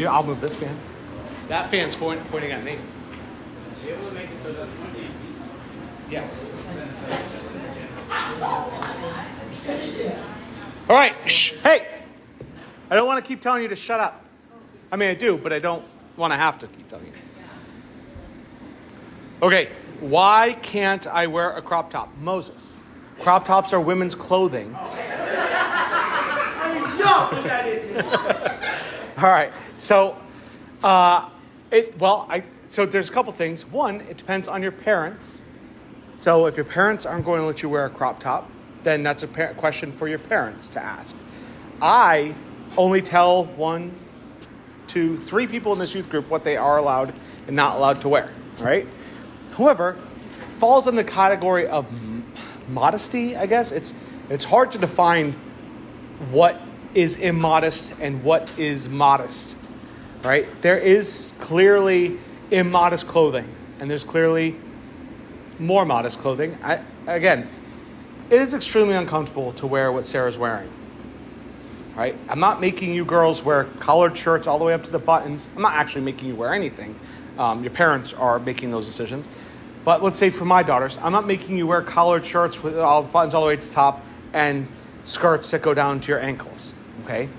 I'll move this fan. That fan's pointing at me. Yes. All right. Shh. Hey. I don't want to keep telling you to shut up. I mean, I do, but I don't want to have to keep telling you. Okay. Why can't I wear a crop top? Moses. Crop tops are women's clothing. All right. So, so there's a couple things. One, it depends on your parents. So if your parents aren't going to let you wear a crop top, then that's a question for your parents to ask. I only tell 1, 2, 3 people in this youth group what they are allowed and not allowed to wear. All right. However, falls in the category of modesty, I guess. It's hard to define what is immodest and what is modest, right? There is clearly immodest clothing, and there's clearly more modest clothing. Again, it is extremely uncomfortable to wear what Sarah's wearing, right? I'm not making you girls wear collared shirts all the way up to the buttons. I'm not actually making you wear anything. Your parents are making those decisions. But let's say for my daughters, I'm not making you wear collared shirts with all the buttons all the way to the top and skirts that go down to your ankles, okay?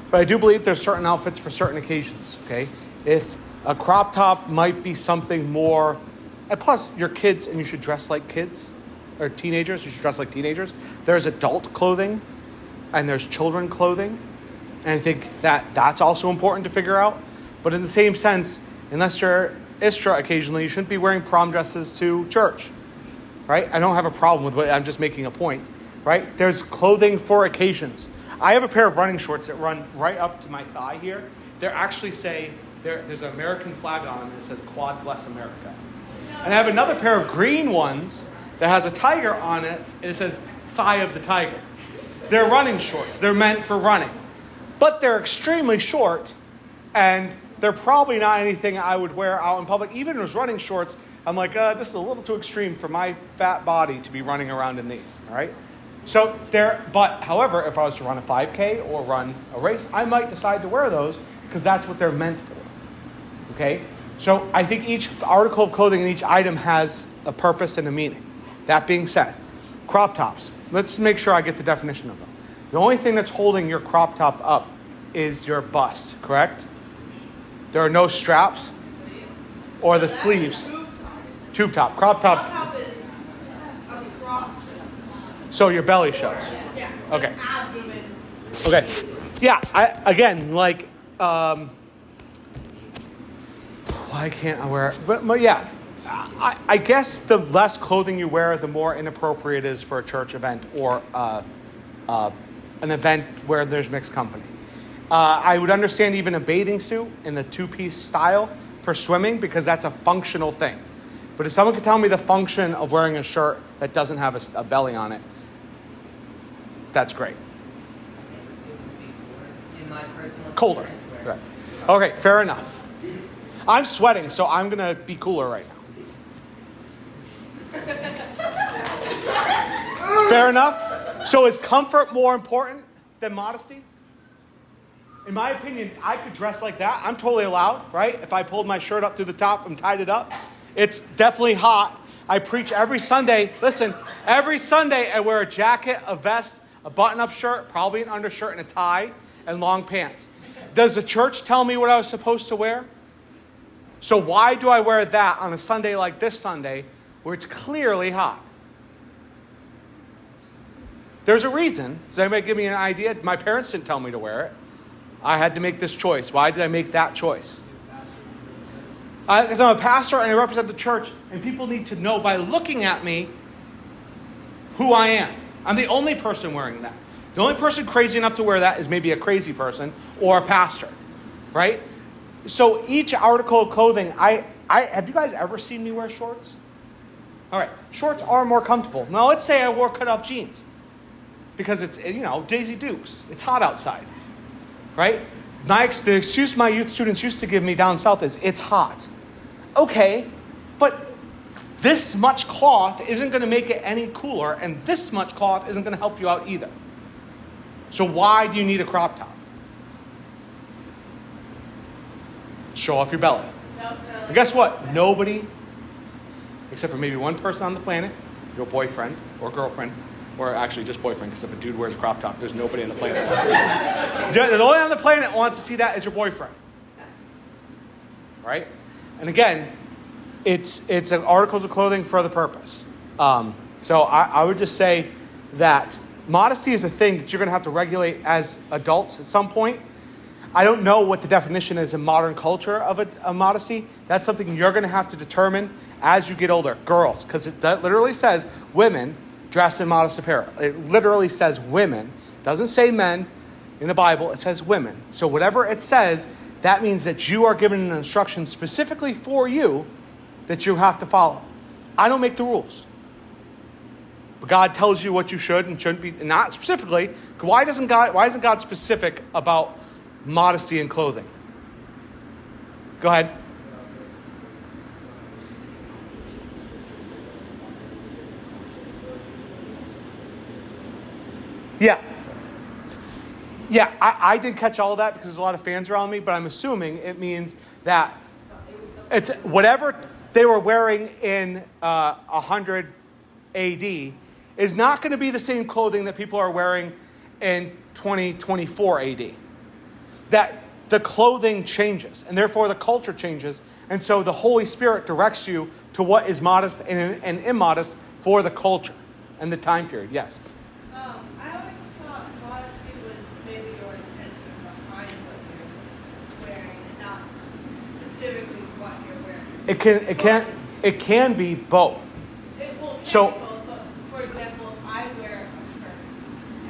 But I do believe there's certain outfits for certain occasions, okay? If a crop top might be something more, and plus you're kids and you should dress like kids, or teenagers, you should dress like teenagers. There's adult clothing and there's children clothing. And I think that's also important to figure out. But in the same sense, unless you're Istra occasionally, you shouldn't be wearing prom dresses to church, right? I don't have a problem with it. I'm just making a point, right? There's clothing for occasions. I have a pair of running shorts that run right up to my thigh here. They actually say, there's an American flag on them that says, "Quad Bless America." And I have another pair of green ones that has a tiger on it, and it says, "Thigh of the Tiger." They're running shorts. They're meant for running. But they're extremely short, and they're probably not anything I would wear out in public. Even as running shorts, I'm like, this is a little too extreme for my fat body to be running around in these, all right? So however, if I was to run a 5K or run a race, I might decide to wear those because that's what they're meant for, okay? So I think each article of clothing and each item has a purpose and a meaning. That being said, crop tops. Let's make sure I get the definition of them. The only thing that's holding your crop top up is your bust, correct? There are no straps or the sleeves. Tube top. Crop top. So your belly shows. Okay. Okay. Yeah. Why can't I wear it? But yeah. I guess the less clothing you wear, the more inappropriate it is for a church event or an event where there's mixed company. I would understand even a bathing suit in the 2-piece style for swimming because that's a functional thing. But if someone could tell me the function of wearing a shirt that doesn't have a belly on it, that's great. In my personal colder. Right. Okay, fair enough. I'm sweating, so I'm going to be cooler right now. Fair enough? So is comfort more important than modesty? In my opinion, I could dress like that. I'm totally allowed, right? If I pulled my shirt up through the top and tied it up. It's definitely hot. I preach every Sunday. Listen, every Sunday I wear a jacket, a vest, a button-up shirt, probably an undershirt and a tie, and long pants. Does the church tell me what I was supposed to wear? So why do I wear that on a Sunday like this Sunday where it's clearly hot? There's a reason. Does anybody give me an idea? My parents didn't tell me to wear it. I had to make this choice. Why did I make that choice? Because I'm a pastor and I represent the church, and people need to know by looking at me who I am. I'm the only person wearing that. The only person crazy enough to wear that is maybe a crazy person or a pastor, right? So each article of clothing, have you guys ever seen me wear shorts? All right, shorts are more comfortable. Now let's say I wore cut-off jeans because it's, Daisy Dukes. It's hot outside, right? The excuse my youth students used to give me down south is, it's hot. Okay, but this much cloth isn't going to make it any cooler, and this much cloth isn't going to help you out either. So why do you need a crop top? show off your belly. And guess what? Nobody, except for maybe one person on the planet, your boyfriend or girlfriend, or actually just boyfriend, because if a dude wears a crop top, there's nobody on the planet that wants to see that. The only on the planet wants to see that is your boyfriend. Right? And again, it's an articles of clothing for the purpose. So I would just say that modesty is a thing that you're going to have to regulate as adults at some point. I don't know what the definition is in modern culture of a modesty. That's something you're going to have to determine as you get older. Girls, because that literally says women dress in modest apparel. It literally says women. It doesn't say men in the Bible. It says women. So whatever it says, that means that you are given an instruction specifically for you that you have to follow. I don't make the rules. But God tells you what you should and shouldn't be, not specifically. Why isn't God specific about modesty and clothing? Go ahead. Yeah. Yeah, I didn't catch all of that because there's a lot of fans around me, but I'm assuming it means that it's whatever they were wearing in 100 AD is not going to be the same clothing that people are wearing in 2024 AD. That the clothing changes, and therefore the culture changes, and so the Holy Spirit directs you to what is modest and immodest for the culture and the time period. Yes? I always thought modesty was maybe your intention behind what you're wearing, and not specifically what you're wearing. It can be both. It will So- be both, but for example, if I wear a shirt,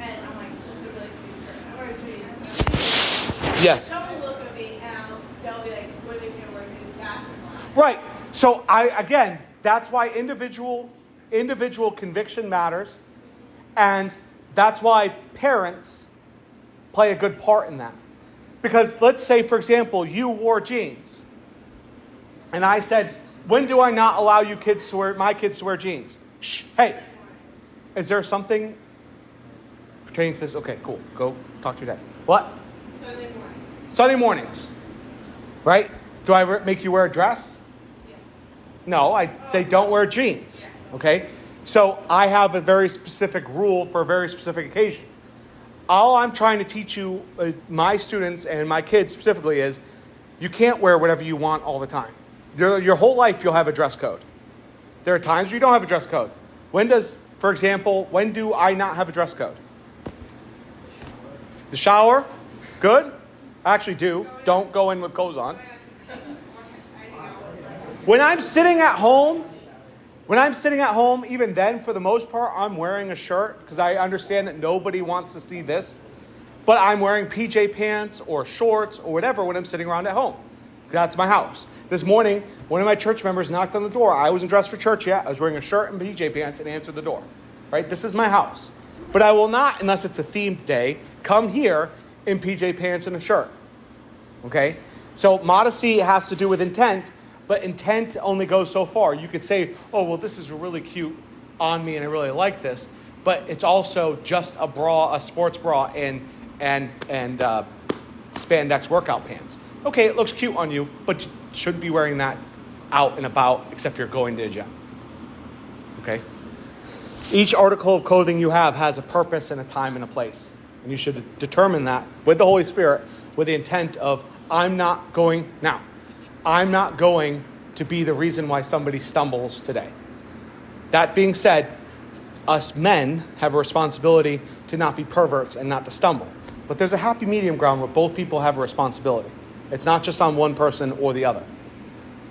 and I'm like, this is a really cute shirt, I wear jeans, Yes. someone will look at me, and they'll be like, what are they going to wear to basketball? Right. So that's why individual conviction matters. And that's why parents play a good part in that. Because let's say, for example, you wore jeans. And I said, when do I not allow my kids to wear jeans? Shh, hey, is there something pertaining to this? Okay, cool. Go talk to your dad. What? Sunday morning. Sunday mornings. Right? Do I make you wear a dress? Yeah. No, I say don't wear jeans. Okay? So I have a very specific rule for a very specific occasion. All I'm trying to teach you, my students and my kids specifically, is you can't wear whatever you want all the time. Your whole life you'll have a dress code. There are times where you don't have a dress code. When do I not have a dress code? The shower? Good? I actually do. Don't go in with clothes on. When I'm sitting at home, even then, for the most part, I'm wearing a shirt because I understand that nobody wants to see this. But I'm wearing PJ pants or shorts or whatever when I'm sitting around at home. That's my house. This morning, one of my church members knocked on the door. I wasn't dressed for church yet. I was wearing a shirt and PJ pants and answered the door. Right? This is my house. But I will not, unless it's a themed day, come here in PJ pants and a shirt. Okay? So modesty has to do with intent, but intent only goes so far. You could say, oh, well, this is really cute on me and I really like this. But it's also just a bra, a sports bra, and spandex workout pants. Okay, it looks cute on you, but you shouldn't be wearing that out and about except if you're going to the gym. Okay? Each article of clothing you have has a purpose and a time and a place. And you should determine that with the Holy Spirit with the intent of, I'm not going to be the reason why somebody stumbles today. That being said, us men have a responsibility to not be perverts and not to stumble. But there's a happy medium ground where both people have a responsibility. It's not just on one person or the other.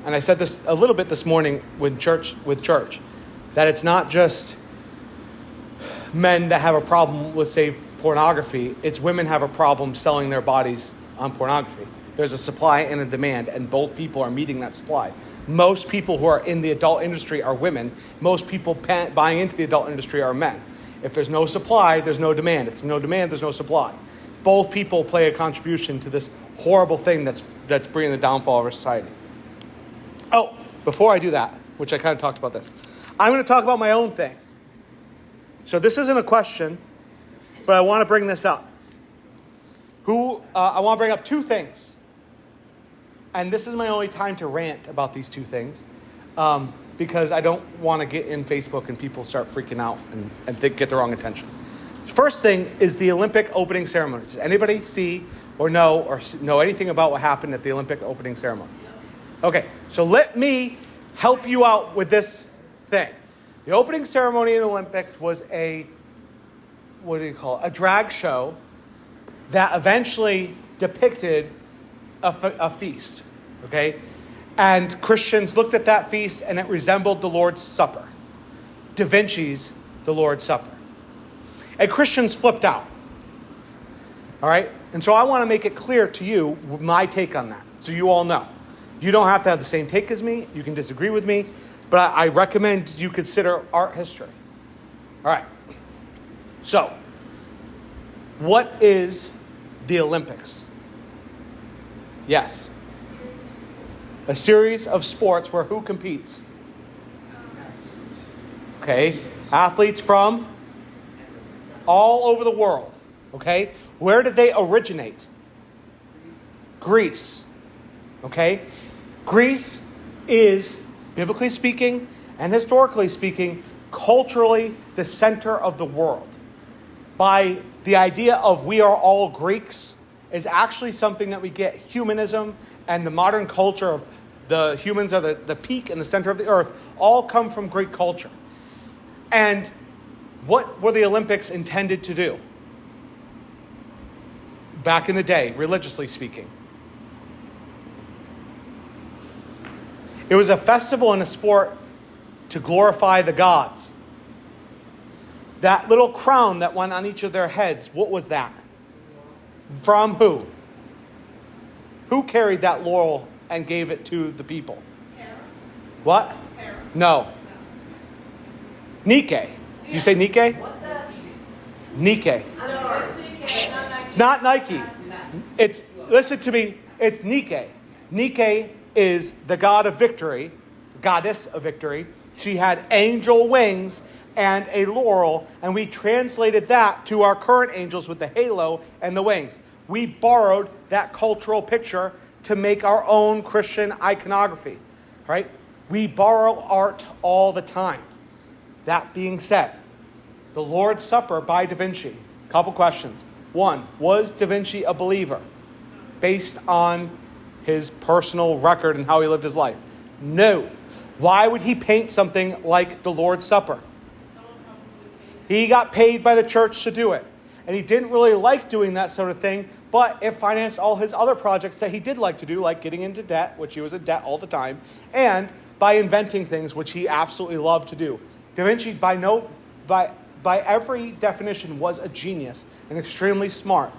And I said this a little bit this morning with church, that it's not just men that have a problem with, say, pornography. It's women have a problem selling their bodies on pornography. There's a supply and a demand, and both people are meeting that supply. Most people who are in the adult industry are women. Most people buying into the adult industry are men. If there's no supply, there's no demand. If there's no demand, there's no supply. Both people play a contribution to this horrible thing that's bringing the downfall of our society. Oh, before I do that, which I kind of talked about this, I'm going to talk about my own thing. So this isn't a question, but I want to bring this up. I want to bring up two things. and this is my only time to rant about these two things, because I don't want to get in Facebook and people start freaking out and get the wrong attention. The first thing is the Olympic opening ceremony. Does anybody see or know anything about what happened at the Olympic opening ceremony? Okay, so let me help you out with this thing. The opening ceremony in the Olympics was a drag show that eventually depicted a feast, okay? And Christians looked at that feast and it resembled the Lord's Supper. Da Vinci's The Lord's Supper. And Christians flipped out, all right? And so I want to make it clear to you my take on that, so you all know. You don't have to have the same take as me. You can disagree with me, but I recommend you consider art history. All right. So, what is the Olympics? Yes. A series of sports where who competes? Okay. Athletes from all over the world. Okay. Where did they originate? Greece. Okay. Greece is, biblically speaking and historically speaking, culturally the center of the world. By the idea of we are all Greeks is actually something that we get. Humanism and the modern culture of the humans are the peak and the center of the earth all come from Greek culture. And what were the Olympics intended to do? Back in the day, religiously speaking. It was a festival and a sport to glorify the gods. That little crown that went on each of their heads, what was that? From who? Who carried that laurel and gave it to the people? Hera. What? Hera. No. Nike. You say Nike? What the? Nike. I'm sorry. It's not Nike. It's, listen to me, it's Nike. Nike is the god of victory, goddess of victory. She had angel wings and a laurel, and we translated that to our current angels with the halo and the wings. We borrowed that cultural picture to make our own Christian iconography, right? We borrow art all the time. That being said, the Lord's Supper by Da Vinci. Couple questions. One, was Da Vinci a believer based on his personal record and how he lived his life? No. Why would he paint something like the Lord's Supper? He got paid by the church to do it. And he didn't really like doing that sort of thing, but it financed all his other projects that he did like to do, like getting into debt, which he was in debt all the time, and by inventing things, which he absolutely loved to do. Da Vinci, by every definition, was a genius and extremely smart.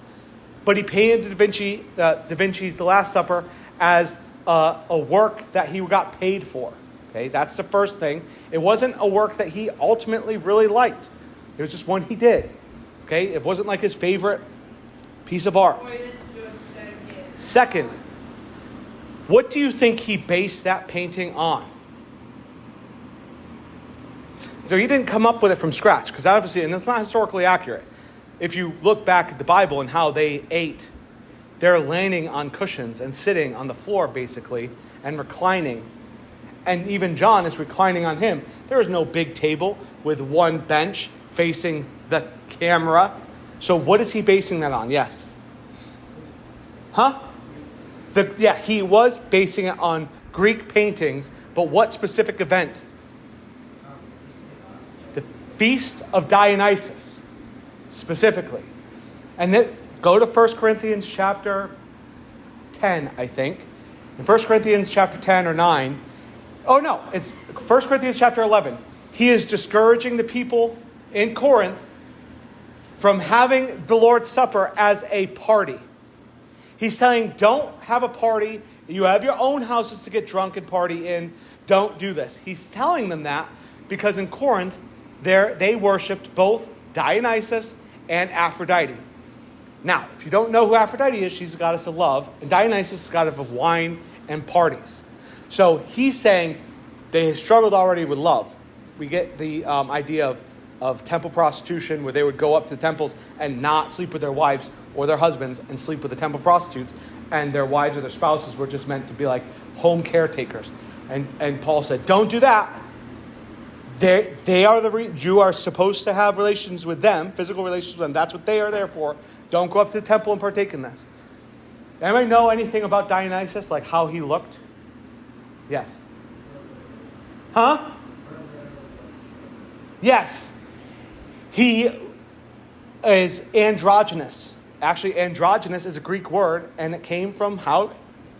But he painted Da Vinci's The Last Supper as a work that he got paid for. Okay, that's the first thing. It wasn't a work that he ultimately really liked. It was just one he did. Okay, it wasn't like his favorite piece of art. Second, what do you think he based that painting on? So he didn't come up with it from scratch, because obviously, and it's not historically accurate. If you look back at the Bible and how they ate, they're laying on cushions and sitting on the floor, basically, and reclining. And even John is reclining on him. There is no big table with one bench facing the camera. So what is he basing that on? Yes. Huh? He was basing it on Greek paintings, but what specific event? The Feast of Dionysus, specifically. And then go to 1 Corinthians chapter 10, I think. In 1 Corinthians chapter 10 or 9. Oh, no, it's 1 Corinthians chapter 11. He is discouraging the people in Corinth from having the Lord's Supper as a party. He's saying, don't have a party. You have your own houses to get drunk and party in. Don't do this. He's telling them that because in Corinth, they worshipped both Dionysus and Aphrodite. Now, if you don't know who Aphrodite is, she's the goddess of love, and Dionysus is the goddess of wine and parties. So he's saying they struggled already with love. We get the idea of temple prostitution, where they would go up to the temples and not sleep with their wives, or their husbands and sleep with the temple prostitutes, and their wives or their spouses were just meant to be like home caretakers. And Paul said, don't do that. They are you are supposed to have relations with them, physical relations with them. That's what they are there for. Don't go up to the temple and partake in this. Anybody know anything about Dionysus, like how he looked? Yes. Huh? Yes. He is androgynous. Actually, androgynous is a Greek word, and it came from how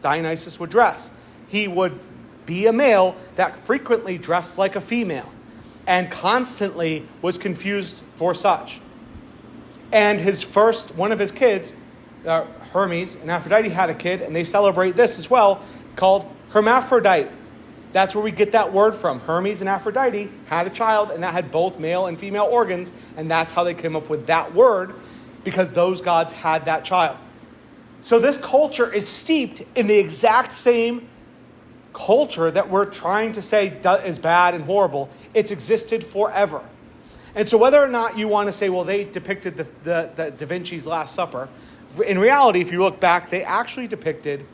Dionysus would dress. He would be a male that frequently dressed like a female and constantly was confused for such. And one of his kids, Hermes and Aphrodite, had a kid, and they celebrate this as well, called hermaphrodite. That's where we get that word from. Hermes and Aphrodite had a child, and that had both male and female organs, and that's how they came up with that word, because those gods had that child. So this culture is steeped in the exact same culture that we're trying to say is bad and horrible. It's existed forever. And so whether or not you want to say, well, they depicted the Da Vinci's Last Supper, in reality, if you look back, they actually depicted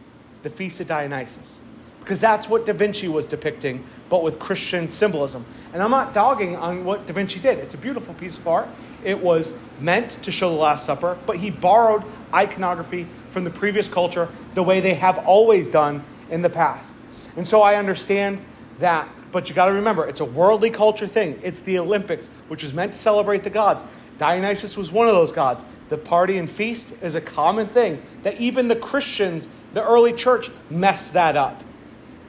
the Feast of Dionysus. Because that's what Da Vinci was depicting, but with Christian symbolism. And I'm not dogging on what Da Vinci did. It's a beautiful piece of art. It was meant to show the Last Supper, but he borrowed iconography from the previous culture the way they have always done in the past. And so I understand that, but you got to remember, it's a worldly culture thing. It's the Olympics, which is meant to celebrate the gods. Dionysus was one of those gods. The party and feast is a common thing that even the Christians, the early church, messed that up.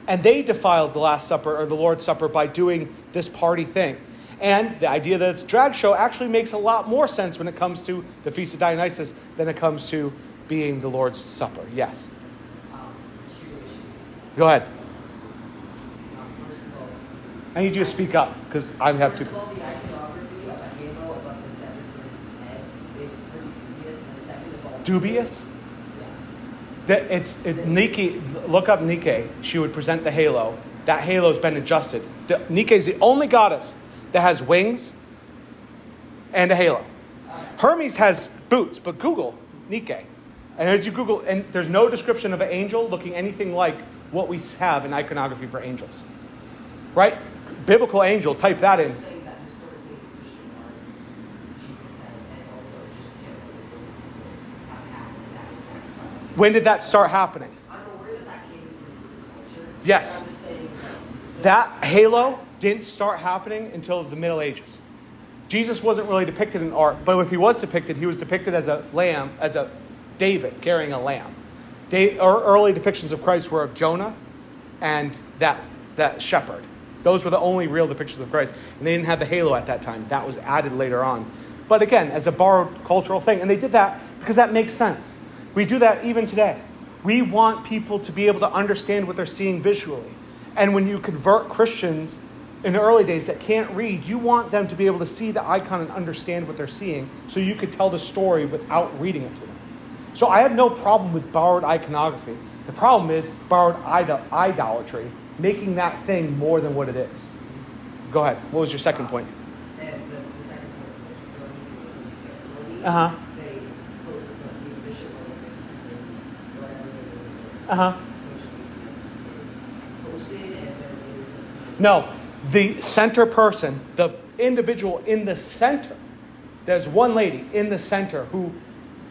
And they defiled the Last Supper or the Lord's Supper by doing this party thing. And the idea that it's a drag show actually makes a lot more sense when it comes to the Feast of Dionysus than it comes to being the Lord's Supper. Yes? 2 issues. Go ahead. First of all, I need you to speak up because I have to. First of all, the iconography of a halo above the center person's head is pretty dubious. And second of all, Dubious? Yeah. Nike, look up Nike. She would present the halo. That halo's been adjusted. Nike is the only goddess that has wings and a halo. Hermes has boots, but Google Nike. And as you Google, and there's no description of an angel looking anything like what we have in iconography for angels. Right? Biblical angel, type that in. I'm saying that historically in Christian art, Jesus had, and also just generally have had that exact style. When did that start happening? I'm aware that came from culture. Yes. I'm just saying That halo didn't start happening until the Middle Ages. Jesus wasn't really depicted in art, but if he was depicted, he was depicted as a lamb, as a David carrying a lamb. Early depictions of Christ were of Jonah and that shepherd. Those were the only real depictions of Christ. And they didn't have the halo at that time. That was added later on. But again, as a borrowed cultural thing. And they did that because that makes sense. We do that even today. We want people to be able to understand what they're seeing visually. And when you convert Christians in the early days that can't read, you want them to be able to see the icon and understand what they're seeing so you could tell the story without reading it to them. So I have no problem with borrowed iconography. The problem is borrowed idolatry, making that thing more than what it is. Go ahead. What was your second point? And the second point was during the ceremony, Uh-huh. they put the official Olympics and whatever they were Uh-huh. social media is posted and then they No, the center person, the individual in the center, there's one lady in the center who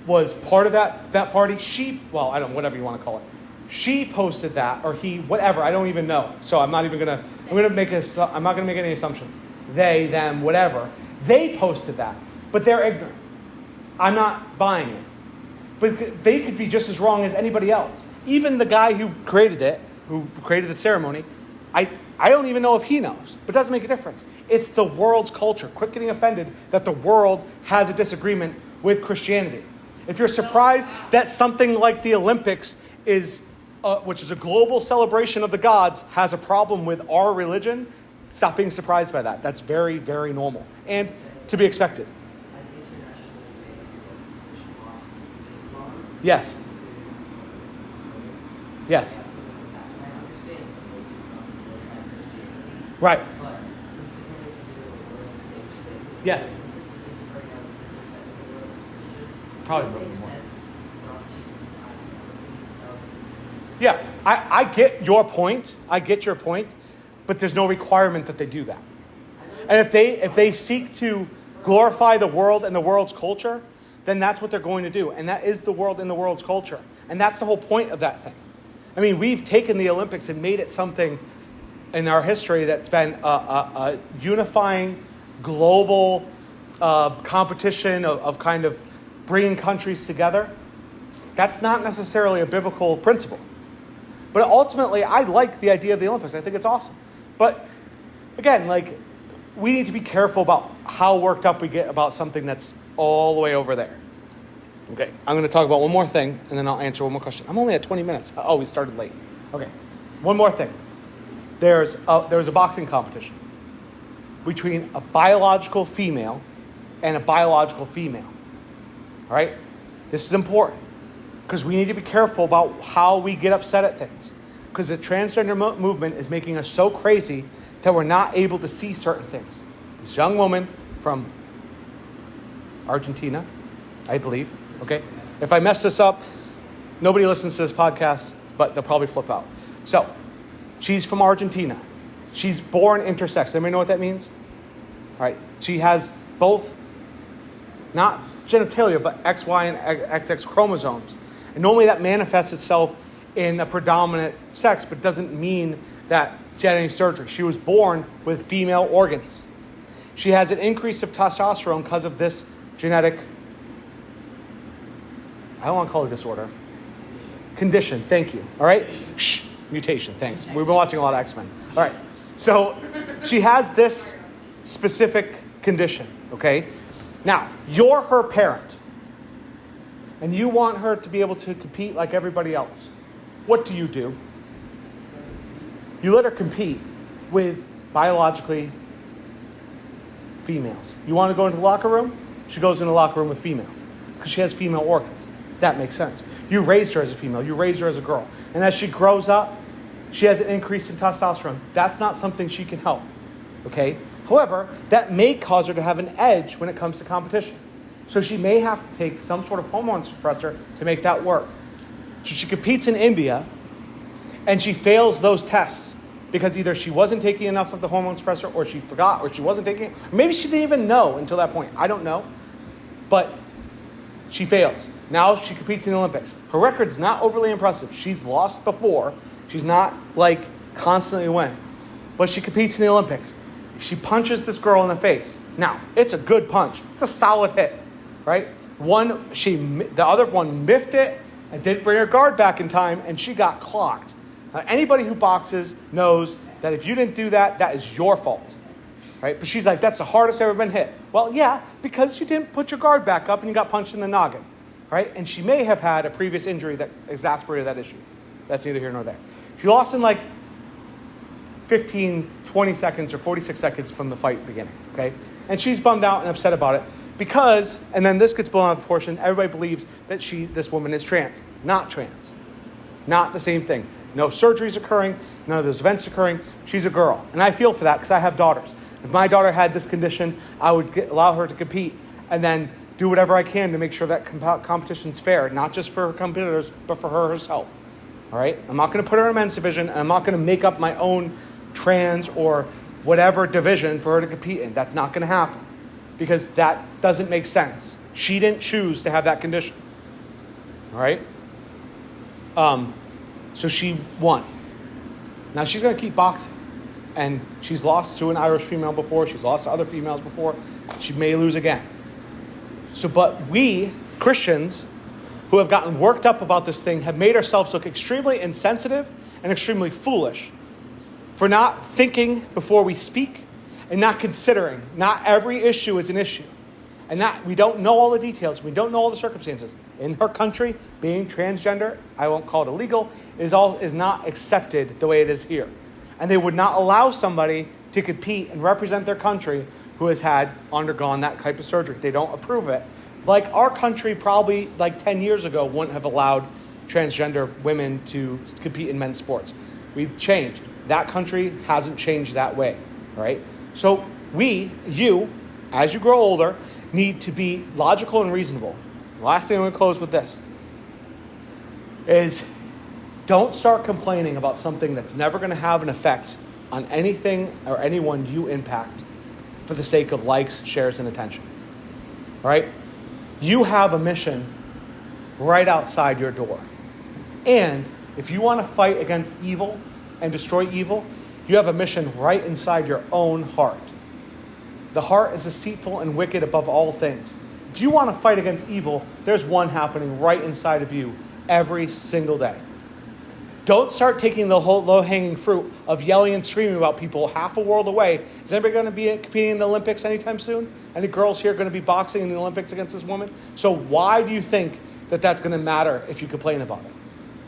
was part of that party. I don't know, whatever you want to call it. She posted that, or he, whatever, I don't even know. So I'm not going to make any assumptions. They, them, whatever. They posted that, but they're ignorant. I'm not buying it. But they could be just as wrong as anybody else. Even the guy who created it, who created the ceremony, I don't even know if he knows, but it doesn't make a difference. It's the world's culture. Quit getting offended that the world has a disagreement with Christianity. If you're surprised that something like the Olympics is, which is a global celebration of the gods, has a problem with our religion, stop being surprised by that. That's very, very normal and to be expected. an internationally made Christian box Islam. Yes. Yes. Something like that. And I understand the focus is not to glorify Christianity, Right. but considering we can do a world stage thing, Yes. this is right now is 10% of the world is Christian. Probably it a little makes more. sense Yeah, I get your point. I get your point, but there's no requirement that they do that. And if they seek to glorify the world and the world's culture, then that's what they're going to do. And that is the world and the world's culture. And that's the whole point of that thing. I mean, we've taken the Olympics and made it something in our history that's been a unifying global competition of kind of bringing countries together. That's not necessarily a biblical principle. But ultimately, I like the idea of the Olympics. I think it's awesome. But again, like, we need to be careful about how worked up we get about something that's all the way over there. Okay, I'm going to talk about one more thing, and then I'll answer one more question. I'm only at 20 minutes. Oh, we started late. Okay, one more thing. There was a boxing competition between a biological female and a biological female. All right? This is important because we need to be careful about how we get upset at things, because the transgender movement is making us so crazy that we're not able to see certain things. This young woman from Argentina, I believe, okay? If I mess this up, nobody listens to this podcast, but they'll probably flip out. So, she's from Argentina. She's born intersex. Anybody know what that means? All right. She has both, not genitalia, but XY and XX chromosomes. And normally that manifests itself in a predominant sex, but doesn't mean that she had any surgery. She was born with female organs. She has an increase of testosterone because of this genetic, I don't want to call it disorder. Condition, thank you. All right? Shh, mutation, thanks. We've been watching a lot of X-Men. All right. So she has this specific condition, okay? Now, you're her parent, and you want her to be able to compete like everybody else. What do? You let her compete with biologically females. You want to go into the locker room? She goes in the locker room with females because she has female organs. That makes sense. You raised her as a female. You raised her as a girl. And as she grows up, she has an increase in testosterone. That's not something she can help, okay? However, that may cause her to have an edge when it comes to competition. So she may have to take some sort of hormone suppressor to make that work. So she competes in India, and she fails those tests because either she wasn't taking enough of the hormone suppressor, or she forgot, or she wasn't taking it. Maybe she didn't even know until that point. I don't know. But she fails. Now she competes in the Olympics. Her record's not overly impressive. She's lost before. She's not, like, constantly winning. But she competes in the Olympics. She punches this girl in the face. Now, it's a good punch. It's a solid hit, right? The other one miffed it and didn't bring her guard back in time, and she got clocked. Now, anybody who boxes knows that if you didn't do that, that is your fault, right? But she's like, that's the hardest I've ever been hit. Well, yeah, because you didn't put your guard back up and you got punched in the noggin, right? And she may have had a previous injury that exacerbated that issue. That's neither here nor there. She lost in like 15, 20 seconds or 46 seconds from the fight beginning, okay? And she's bummed out and upset about it because, and then this gets blown out of proportion, everybody believes that this woman is trans. Not trans. Not the same thing. No surgeries occurring, none of those events occurring. She's a girl. And I feel for that because I have daughters. If my daughter had this condition, I would allow her to compete and then do whatever I can to make sure that competition's fair, not just for her competitors, but for her herself. All right? I'm not going to put her in a men's division, and I'm not going to make up my own trans or whatever division for her to compete in. That's not going to happen because that doesn't make sense. She didn't choose to have that condition. All right? So she won. Now she's going to keep boxing. And she's lost to an Irish female before. She's lost to other females before. She may lose again. But we, Christians, who have gotten worked up about this thing, have made ourselves look extremely insensitive and extremely foolish for not thinking before we speak and not considering. Not every issue is an issue. And that we don't know all the details. We don't know all the circumstances. In her country, being transgender, I won't call it illegal, is not accepted the way it is here. And they would not allow somebody to compete and represent their country who has undergone that type of surgery. They don't approve it. Like our country probably like 10 years ago wouldn't have allowed transgender women to compete in men's sports. We've changed. That country hasn't changed that way, right? So you, as you grow older, need to be logical and reasonable. The last thing I'm going to close with this is Don't start complaining about something that's never going to have an effect on anything or anyone you impact for the sake of likes, shares, and attention. All right? You have a mission right outside your door. And if you want to fight against evil and destroy evil, you have a mission right inside your own heart. The heart is deceitful and wicked above all things. If you want to fight against evil, there's one happening right inside of you every single day. Don't start taking the whole low-hanging fruit of yelling and screaming about people half a world away. Is anybody going to be competing in the Olympics anytime soon? Any girls here going to be boxing in the Olympics against this woman? So why do you think that that's going to matter if you complain about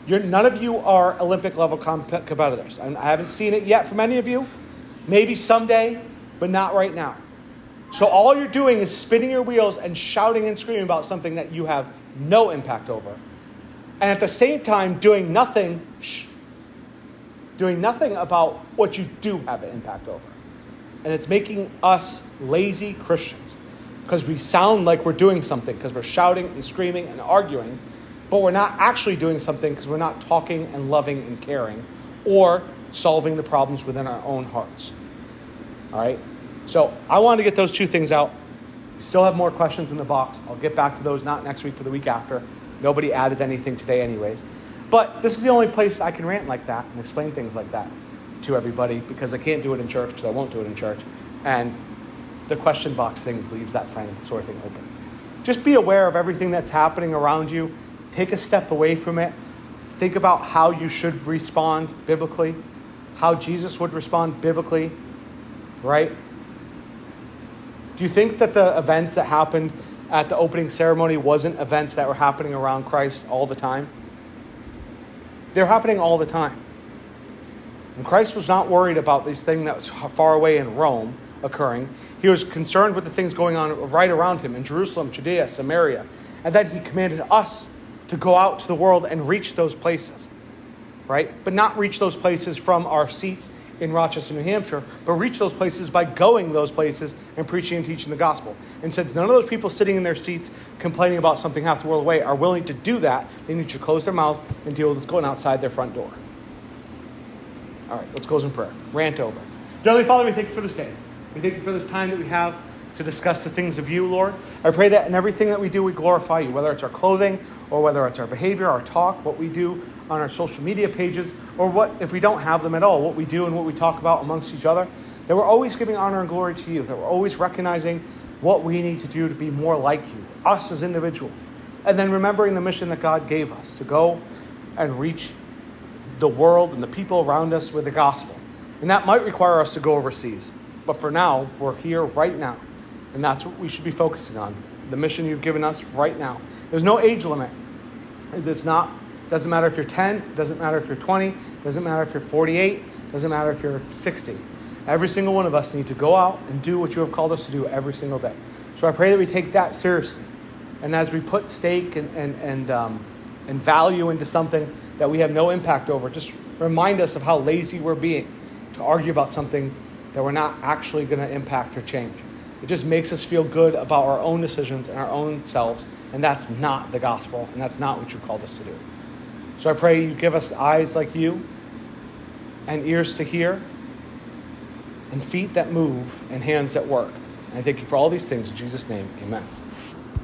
it? None of you are Olympic-level competitors. I haven't seen it yet from any of you. Maybe someday, but not right now. So all you're doing is spinning your wheels and shouting and screaming about something that you have no impact over. And at the same time, doing nothing about what you do have an impact over. And it's making us lazy Christians because we sound like we're doing something because we're shouting and screaming and arguing, but we're not actually doing something because we're not talking and loving and caring or solving the problems within our own hearts. All right? So I wanted to get those two things out. We still have more questions in the box. I'll get back to those not next week, but the week after. Nobody added anything today anyways. But this is the only place I can rant like that and explain things like that to everybody because I can't do it in church because I won't do it in church. And the question box things leaves that sort of thing open. Just be aware of everything that's happening around you. Take a step away from it. Think about how you should respond biblically, how Jesus would respond biblically, right? Do you think that the events that happened at the opening ceremony wasn't events that were happening around Christ all the time? They're happening all the time. And Christ was not worried about these things that was far away in Rome occurring. He was concerned with the things going on right around him in Jerusalem, Judea, Samaria. And then he commanded us to go out to the world and reach those places, right? But not reach those places from our seats in Rochester, New Hampshire, but reach those places by going those places and preaching and teaching the gospel. And since none of those people sitting in their seats complaining about something half the world away are willing to do that, they need to close their mouth and deal with going outside their front door. All right, let's close in prayer. Rant over. Dear Heavenly Father, we thank you for this day. We thank you for this time that we have to discuss the things of you, Lord. I pray that in everything that we do, we glorify you, whether it's our clothing or whether it's our behavior, our talk, what we do on our social media pages, or what, if we don't have them at all, what we do and what we talk about amongst each other, that we're always giving honor and glory to you, that we're always recognizing what we need to do to be more like you, us as individuals, and then remembering the mission that God gave us to go and reach the world and the people around us with the gospel. And that might require us to go overseas. But for now, we're here right now. And that's what we should be focusing on. The mission you've given us right now. There's no age limit. Doesn't matter if you're 10, doesn't matter if you're 20, doesn't matter if you're 48, doesn't matter if you're 60. Every single one of us need to go out and do what you have called us to do every single day. So I pray that we take that seriously. And as we put stake and value into something that we have no impact over, just remind us of how lazy we're being to argue about something that we're not actually going to impact or change. It just makes us feel good about our own decisions and our own selves, and that's not the gospel, and that's not what you've called us to do. So I pray you give us eyes like you, and ears to hear, and feet that move, and hands that work. And I thank you for all these things in Jesus' name. Amen.